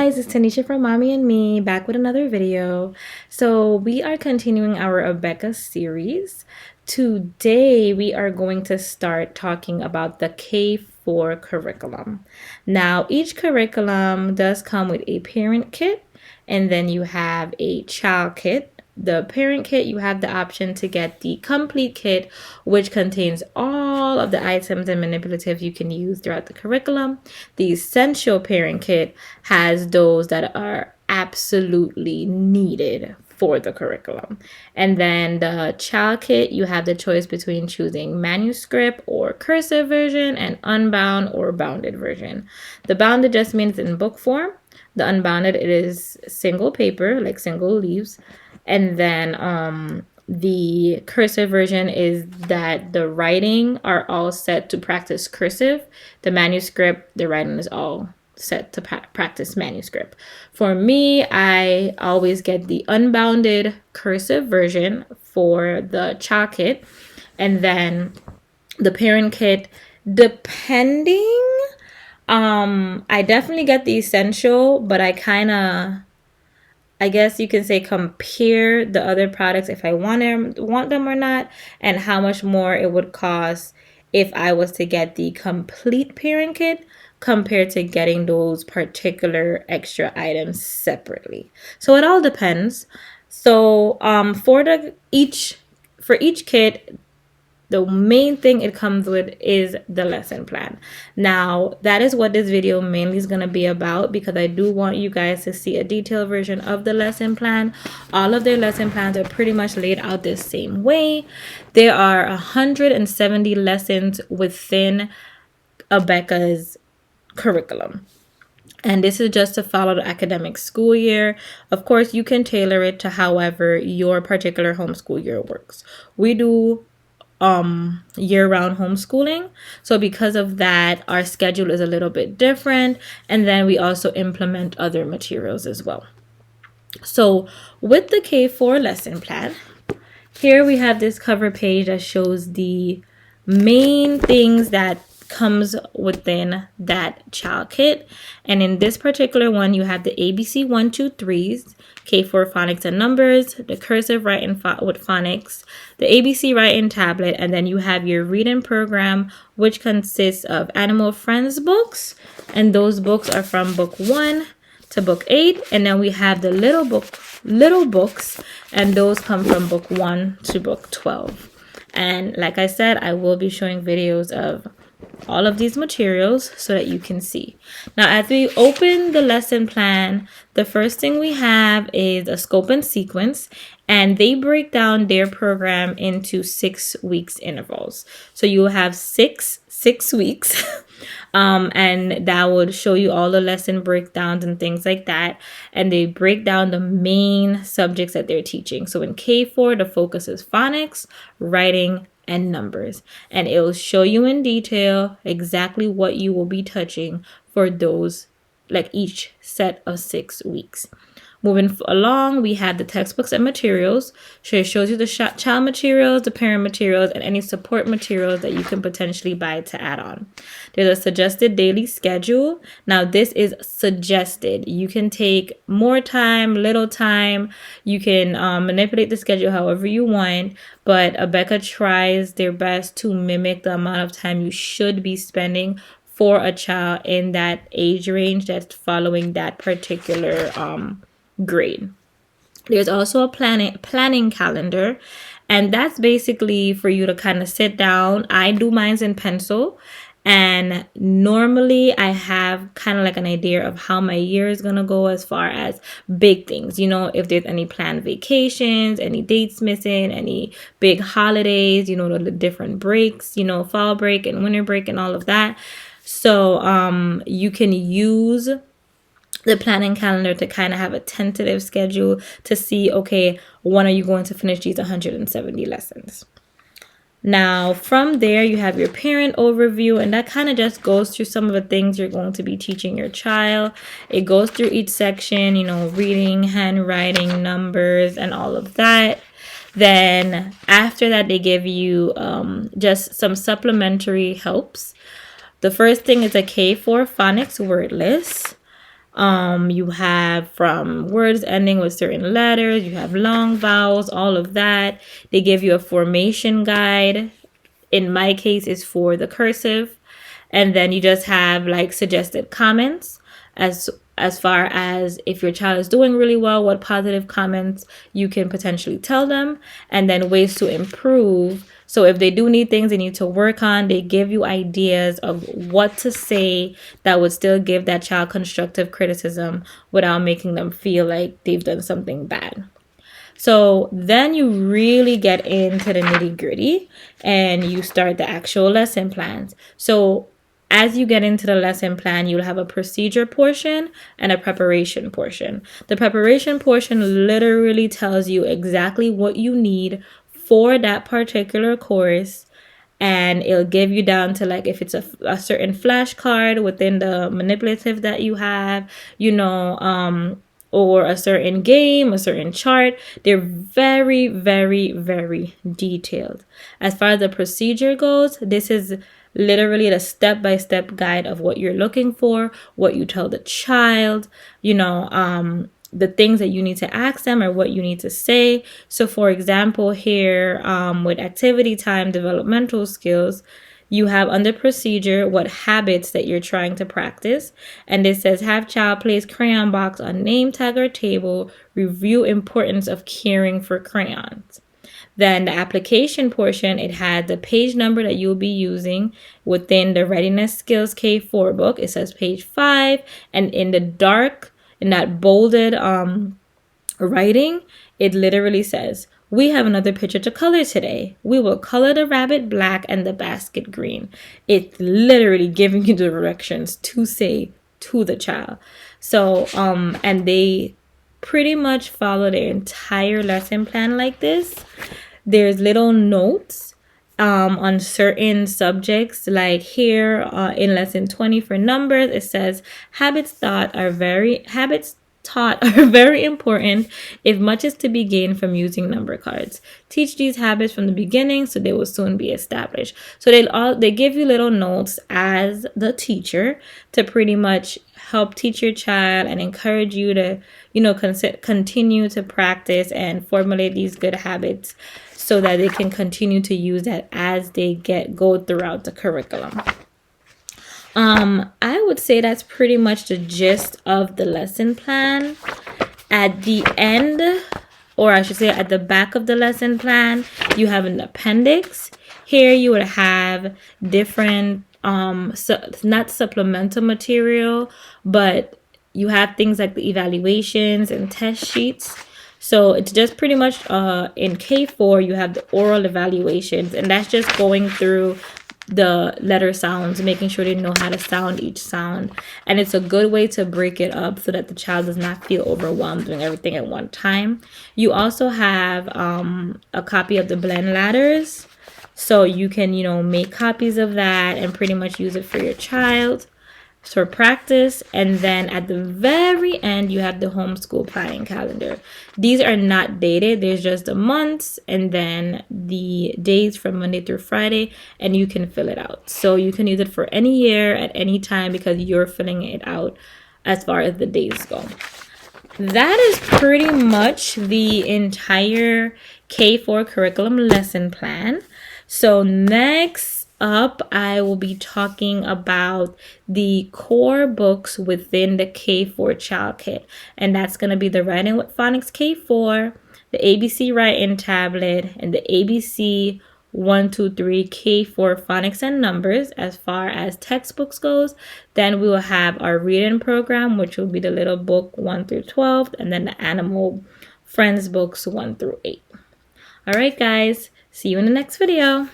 guys, it's Tanisha from Mommy and Me, back with another video. So we are continuing our Abeka series. Today we are going to start talking about the K4 curriculum. Now each curriculum does come with a parent kit, and then you have a child kit. The parent kit, you have the option to get the complete kit, which contains all of the items and manipulatives you can use throughout the curriculum. The essential parent kit has those that are absolutely needed for the curriculum. And then the child kit, you have the choice between choosing manuscript or cursive version and unbound or bounded version. The bounded just means in book form. The unbounded, it is single paper, like single leaves. And then the cursive version is that the writing are all set to practice cursive. The manuscript, the writing is all set to practice manuscript. For me, I always get the unbounded cursive version for the child kit. And then the parent kit, depending, I definitely get the essential, but I guess you can say compare the other products if I want them or not, and how much more it would cost if I was to get the complete parent kit compared to getting those particular extra items separately. So it all depends. So for each kit, the main thing it comes with is the lesson plan. Now, that is what this video mainly is going to be about, because I do want you guys to see a detailed version of the lesson plan. All of their lesson plans are pretty much laid out the same way. There are 170 lessons within Abeka's curriculum. And this is just to follow the academic school year. Of course, you can tailor it to however your particular homeschool year works. We do year-round homeschooling, so because of that our schedule is a little bit different, and then we also implement other materials as well. So with the K4 lesson plan, here we have this cover page that shows the main things that comes within that child kit. And in this particular one, you have the ABC 1, 2, 3s, K4 phonics and numbers, the cursive writing with phonics, the ABC writing tablet, and then you have your reading program, which consists of Animal Friends books, and those books are from book 1 to book 8, and then we have the little books, and those come from book 1 to book 12. And like I said, I will be showing videos of all of these materials so that you can see. Now, as we open the lesson plan, the first thing we have is a scope and sequence, and they break down their program into 6 weeks intervals. So you will have six weeks and that would show you all the lesson breakdowns and things like that. And they break down the main subjects that they're teaching. So in K4, the focus is phonics, writing, and numbers, and it will show you in detail exactly what you will be touching for those, like each set of 6 weeks. Moving along, we have the textbooks and materials. So it shows you the child materials, the parent materials, and any support materials that you can potentially buy to add on. There's a suggested daily schedule. Now, this is suggested. You can take more time, little time. You can manipulate the schedule however you want, but Abeka tries their best to mimic the amount of time you should be spending for a child in that age range that's following that particular grade. There's also a planning calendar, and that's basically for you to kind of sit down. I do mine in pencil, and normally I have kind of like an idea of how my year is going to go as far as big things, you know, if there's any planned vacations, any dates missing, any big holidays, you know, the different breaks, you know, fall break and winter break and all of that. So you can use the planning calendar to kind of have a tentative schedule to see, okay, when are you going to finish these 170 lessons? Now, from there, you have your parent overview, and that kind of just goes through some of the things you're going to be teaching your child. It goes through each section, you know, reading, handwriting, numbers, and all of that. Then after that, they give you just some supplementary helps. The first thing is a K4 phonics word list. You have from words ending with certain letters, you have long vowels, all of that. They give you a formation guide. In my case, it's for the cursive. And then you just have like suggested comments as far as if your child is doing really well, what positive comments you can potentially tell them, and then ways to improve. So if they do need things they need to work on, they give you ideas of what to say that would still give that child constructive criticism without making them feel like they've done something bad. So then you really get into the nitty gritty and you start the actual lesson plans. So as you get into the lesson plan, you'll have a procedure portion and a preparation portion. The preparation portion literally tells you exactly what you need for that particular course, and it'll give you down to like if it's a certain flashcard within the manipulative that you have, or a certain game, a certain chart. They're very, very, very detailed. As far as the procedure goes, this is literally the step-by-step guide of what you're looking for, what you tell the child, the things that you need to ask them or what you need to say. So for example, here with activity time, developmental skills, you have under procedure what habits that you're trying to practice. And it says have child place crayon box on name tag or table, review importance of caring for crayons. Then the application portion, it had the page number that you'll be using within the Readiness Skills K4 book. It says page 5, and in that bolded writing, it literally says, we have another picture to color today. We will color the rabbit black and the basket green. It's literally giving you the directions to say to the child. So, and they pretty much follow their entire lesson plan like this. There's little notes on certain subjects, like here in lesson 20 for numbers, it says habits taught are very important if much is to be gained from using number cards. Teach these habits from the beginning so they will soon be established. So they give you little notes as the teacher to pretty much help teach your child and encourage you to continue to practice and formulate these good habits so that they can continue to use that as they go throughout the curriculum. I would say that's pretty much the gist of the lesson plan. At the end, or I should say at the back of the lesson plan, you have an appendix. Here you would have different, not supplemental material, but you have things like the evaluations and test sheets. So it's just pretty much in K4, you have the oral evaluations, and that's just going through the letter sounds, making sure they know how to sound each sound. And it's a good way to break it up so that the child does not feel overwhelmed doing everything at one time. You also have a copy of the blend ladders, so you can make copies of that and pretty much use it for your child for practice. And then at the very end, you have the homeschool planning calendar. These are not dated. There's just the months and then the days from Monday through Friday, and you can fill it out. So you can use it for any year at any time because you're filling it out as far as the days go. That is pretty much the entire K4 curriculum lesson plan. So next up, I will be talking about the core books within the K4 Child Kit, and that's going to be the Writing with Phonics K4, the ABC Writing Tablet, and the ABC 1-2-3 K4 Phonics and Numbers as far as textbooks goes. Then we will have our reading program, which will be the little book 1 through 12, and then the Animal Friends books 1 through 8. All right, guys, see you in the next video.